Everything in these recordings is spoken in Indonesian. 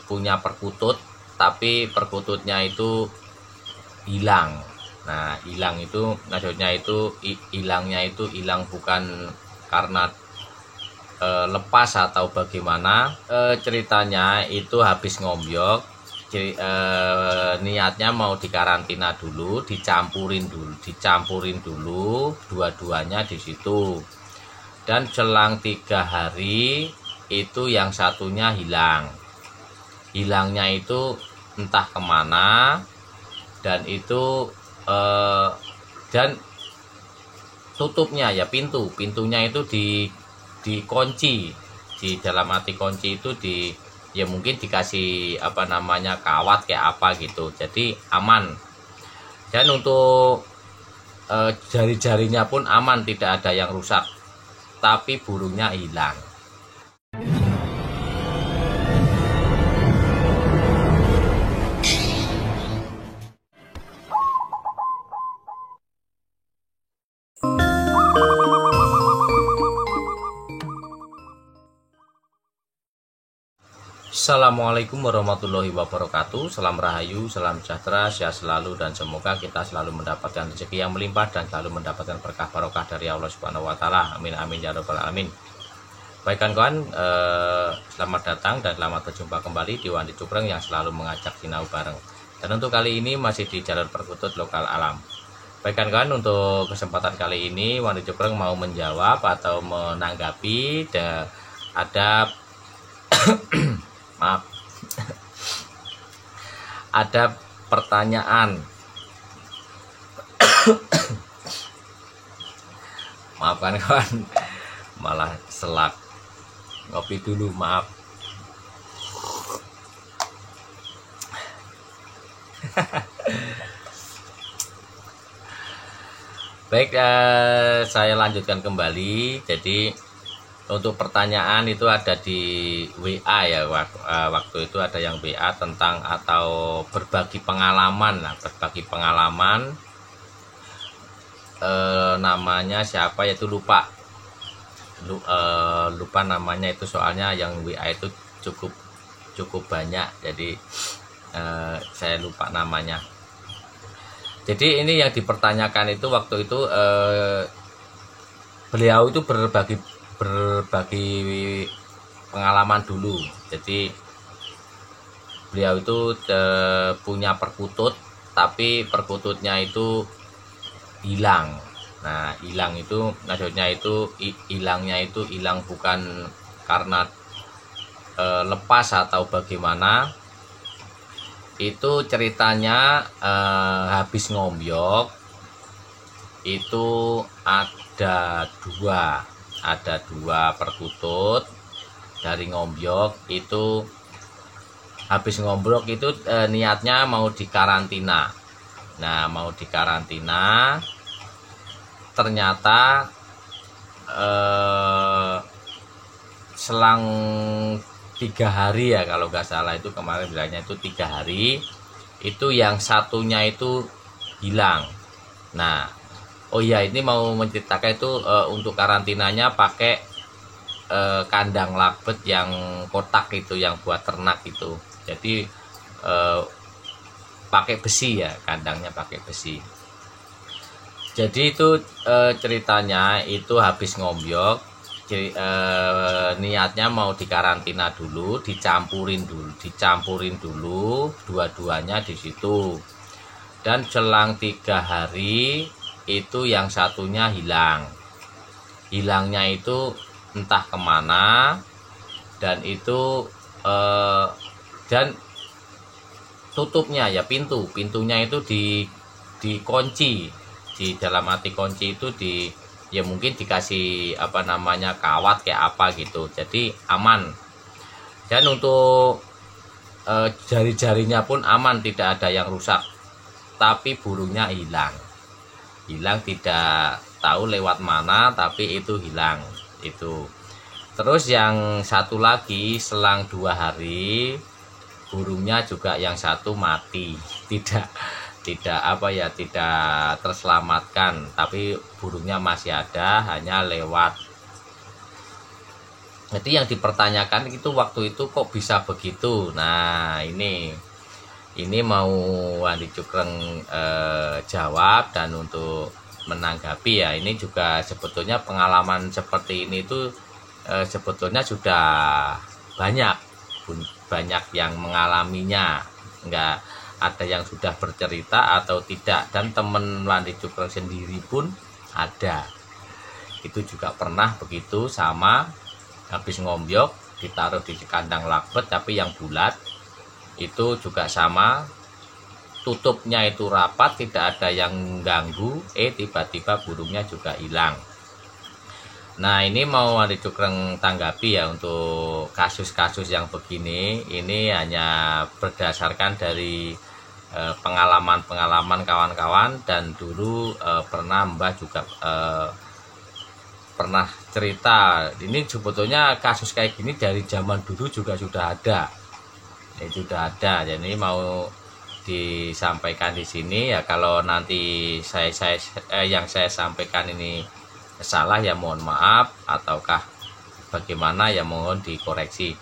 punya perkutut, tapi perkututnya itu hilang. Nah, hilang itu maksudnya itu hilangnya itu hilang bukan karena lepas atau bagaimana. Ceritanya itu habis ngombyok, niatnya mau dikarantina dulu, dicampurin dulu dua-duanya di situ. Dan selang 3 hari itu yang satunya hilang. Hilangnya itu entah kemana, dan itu dan tutupnya ya pintunya itu dikunci, di dalam arti kunci itu ya mungkin dikasih kawat kayak apa gitu, jadi aman. Dan untuk jari-jarinya pun aman, tidak ada yang rusak, tapi burungnya hilang. Assalamualaikum warahmatullahi wabarakatuh. Salam rahayu, salam sejahtera, sehat selalu, dan semoga kita selalu mendapatkan rezeki yang melimpah dan selalu mendapatkan berkah barokah dari Allah Subhanahu wa taala. Amin amin ya rabbal alamin. Baik kawan, selamat datang dan selamat berjumpa kembali di Wandi Cupreng yang selalu mengajak sinau bareng. Dan untuk kali ini masih di Jalur Perkutut Lokal Alam. Baik kawan, untuk kesempatan kali ini Wandi Cupreng mau menjawab atau menanggapi ada maaf ada pertanyaan. Maafkan kawan, malah selak ngopi dulu, maaf. Baik, saya lanjutkan kembali. Jadi untuk pertanyaan itu ada di WA ya, waktu itu ada yang WA tentang atau berbagi pengalaman. Nah, berbagi pengalaman, namanya siapa yaitu lupa namanya itu, soalnya yang WA itu cukup banyak, jadi saya lupa namanya. Jadi ini yang dipertanyakan itu waktu itu beliau itu berbagi pengalaman dulu. Jadi beliau itu punya perkutut, tapi perkututnya itu hilang. Nah, hilang itu maksudnya itu hilangnya itu hilang bukan karena lepas atau bagaimana. Itu ceritanya habis ngombyok itu ada dua perkutut dari ngombyok. Itu habis ngombyok itu niatnya mau dikarantina. Nah, mau dikarantina, ternyata selang 3 hari ya kalau nggak salah, itu kemarin bilangnya itu 3 hari itu yang satunya itu hilang. Nah, oh iya, ini mau menceritakan itu untuk karantinanya pakai kandang lakbet yang kotak itu, yang buat ternak itu. Jadi pakai besi ya, kandangnya pakai besi. Jadi itu ceritanya itu habis ngombyok, niatnya mau dikarantina dulu, dicampurin dulu dua-duanya di situ. Dan selang 3 hari itu yang satunya hilang. Hilangnya itu entah kemana, dan itu dan tutupnya ya pintunya itu dikunci, di dalam arti kunci itu ya mungkin dikasih kawat kayak apa gitu, jadi aman. Dan untuk jari-jarinya pun aman, tidak ada yang rusak, tapi burungnya hilang, tidak tahu lewat mana, tapi itu hilang itu. Terus yang satu lagi selang 2 hari burungnya juga yang satu mati, tidak terselamatkan, tapi burungnya masih ada, hanya lewat Jadi yang dipertanyakan itu waktu itu kok bisa begitu. Nah, ini mau Wandi Cukreng jawab, dan untuk menanggapi ya, ini juga sebetulnya pengalaman seperti ini itu sebetulnya sudah banyak yang mengalaminya. Enggak ada yang sudah bercerita atau tidak, dan teman Wandi Cukreng sendiri pun ada. Itu juga pernah begitu, sama habis ngombyok ditaruh di kandang lakbet tapi yang bulat, itu juga sama, tutupnya itu rapat, tidak ada yang ganggu, tiba-tiba burungnya juga hilang. Nah, ini mau Wandi Cukreng tanggapi ya, untuk kasus-kasus yang begini, ini hanya berdasarkan dari pengalaman-pengalaman kawan-kawan, dan dulu pernah Mbah juga pernah cerita. Ini sebetulnya kasus kayak gini dari zaman dulu juga sudah ada. Sudah ada. Jadi mau disampaikan di sini ya, kalau nanti yang saya sampaikan ini salah ya mohon maaf, ataukah bagaimana ya mohon dikoreksi.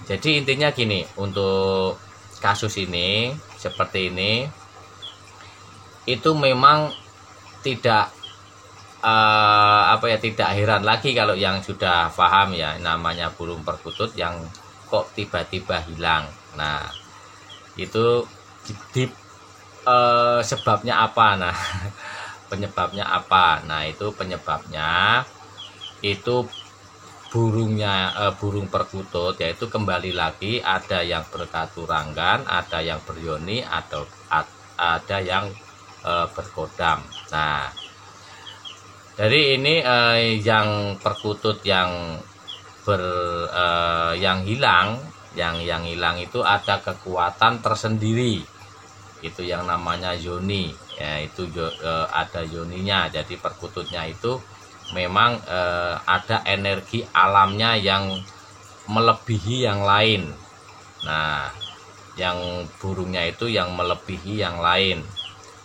Jadi intinya gini, untuk kasus ini seperti ini, itu memang tidak tidak heran lagi kalau yang sudah paham ya, namanya burung perkutut yang kok tiba-tiba hilang. Nah, itu sebabnya apa? Nah, penyebabnya apa? Nah, itu penyebabnya itu burung perkutut, yaitu kembali lagi ada yang berkaturanggan, ada yang beryoni, atau ada yang berkodam. Nah, dari ini yang perkutut yang yang hilang itu ada kekuatan tersendiri, itu yang namanya yoni ya, itu ada yoninya. Jadi perkututnya itu memang ada energi alamnya yang melebihi yang lain. Nah, yang burungnya itu yang melebihi yang lain,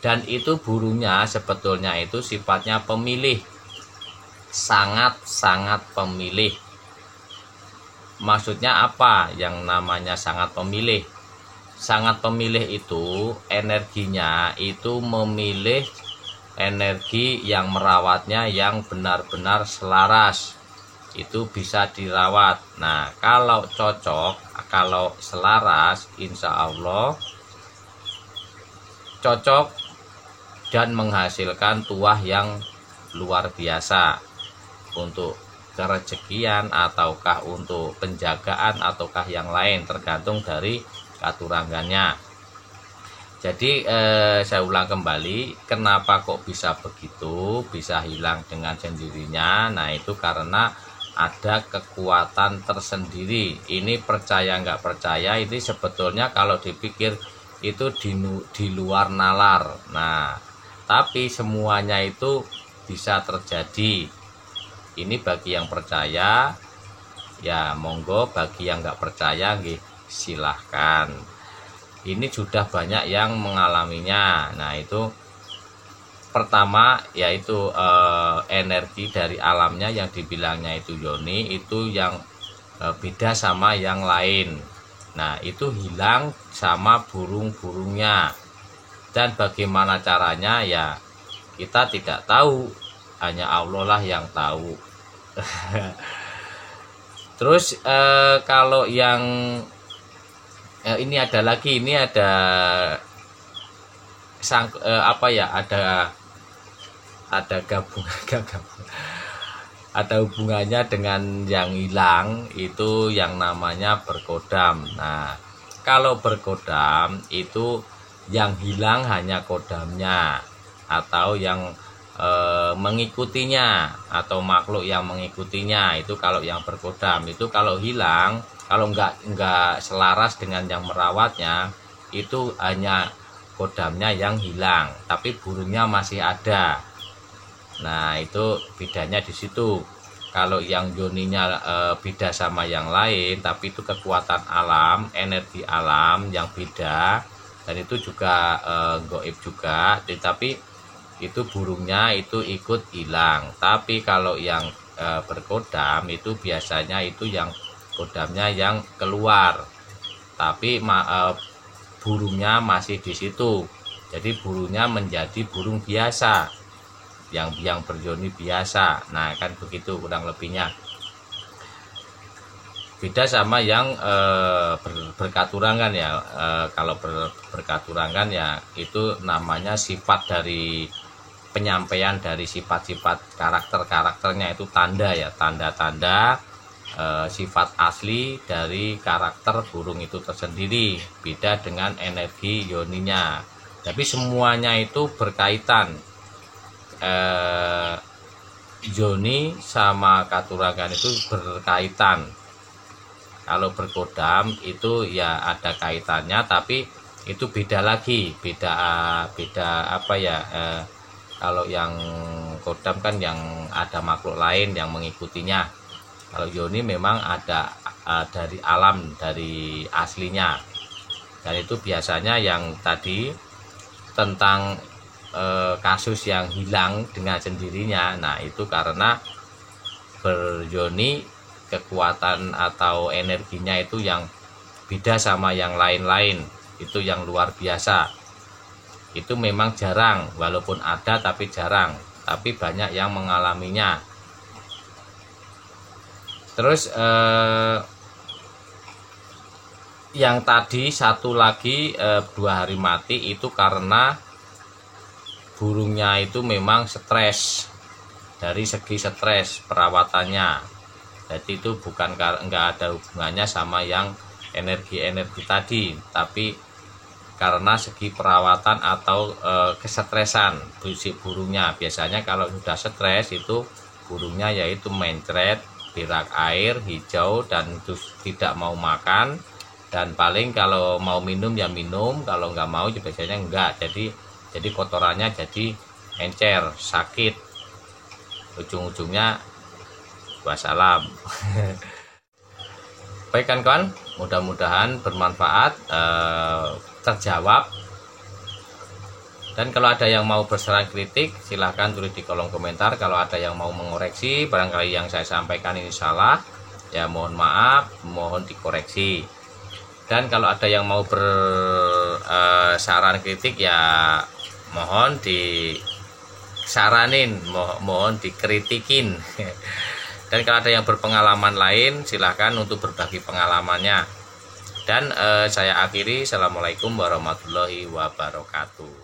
dan itu burungnya sebetulnya itu sifatnya pemilih, sangat-sangat pemilih. Maksudnya apa yang namanya sangat pemilih? Sangat pemilih itu energinya itu memilih energi yang merawatnya yang benar-benar selaras, itu bisa dirawat. Nah, kalau cocok, kalau selaras, insya Allah cocok dan menghasilkan tuah yang luar biasa untuk kerejekian, ataukah untuk penjagaan, ataukah yang lain, tergantung dari katuranggannya. Jadi saya ulang kembali, kenapa kok bisa begitu, bisa hilang dengan sendirinya? Nah, itu karena ada kekuatan tersendiri. Ini percaya nggak percaya, ini sebetulnya kalau dipikir itu di luar nalar. Nah, tapi semuanya itu bisa terjadi. Ini bagi yang percaya ya monggo, bagi yang nggak percaya silahkan. Ini sudah banyak yang mengalaminya. Nah, itu pertama yaitu energi dari alamnya yang dibilangnya itu yoni, itu yang beda sama yang lain. Nah, itu hilang sama burung-burungnya. Dan bagaimana caranya ya kita tidak tahu, hanya Allah lah yang tahu. Terus kalau yang ini ada lagi, ini ada ada ada hubungannya dengan yang hilang, itu yang namanya berkodam. Nah, kalau berkodam itu yang hilang hanya kodamnya, atau yang mengikutinya, atau makhluk yang mengikutinya. Itu kalau yang berkodam. Itu kalau hilang, kalau enggak selaras dengan yang merawatnya, itu hanya kodamnya yang hilang, tapi burungnya masih ada. Nah, itu bedanya di situ. Kalau yang yoninya beda sama yang lain, tapi itu kekuatan alam, energi alam yang beda, dan itu juga gaib juga, tetapi itu burungnya itu ikut hilang. Tapi kalau yang berkodam itu biasanya itu yang kodamnya yang keluar, tapi burungnya masih di situ. Jadi burungnya menjadi burung biasa, yang beryoni biasa. Nah kan begitu kurang lebihnya. Beda sama yang berkaturangan ya. Kalau berkaturangan ya itu namanya sifat dari penyampaian dari sifat-sifat karakternya itu tanda ya, tanda-tanda sifat asli dari karakter burung itu tersendiri. Beda dengan energi yoninya, tapi semuanya itu berkaitan. Yoni sama katurangan itu berkaitan. Kalau berkodam itu ya ada kaitannya, tapi itu beda lagi, beda apa ya, kalau yang kodam kan yang ada makhluk lain yang mengikutinya. Kalau yoni memang ada dari alam, dari aslinya. Dan itu biasanya yang tadi tentang kasus yang hilang dengan sendirinya. Nah itu karena beryoni kekuatan atau energinya itu yang beda sama yang lain-lain, itu yang luar biasa. Itu memang jarang, walaupun ada tapi jarang, tapi banyak yang mengalaminya. Terus yang tadi satu lagi 2 hari mati itu karena burungnya itu memang stres, dari segi stres perawatannya. Jadi itu bukan, enggak ada hubungannya sama yang energi-energi tadi, tapi karena segi perawatan atau kesetresan si burungnya. Biasanya kalau sudah stres itu burungnya yaitu mencret, berak air, hijau, dan terus tidak mau makan, dan paling kalau mau minum ya minum, kalau nggak mau ya biasanya enggak. Jadi kotorannya jadi encer, sakit, ujung-ujungnya wassalam. Baik kan kawan, mudah-mudahan bermanfaat, terjawab. Dan kalau ada yang mau bersaran kritik silahkan tulis di kolom komentar. Kalau ada yang mau mengoreksi barangkali yang saya sampaikan ini salah, ya mohon maaf, mohon dikoreksi. Dan kalau ada yang mau bersaran kritik ya mohon disaranin, mohon dikritikin. Dan kalau ada yang berpengalaman lain silahkan untuk berbagi pengalamannya. Dan saya akhiri, assalamualaikum warahmatullahi wabarakatuh.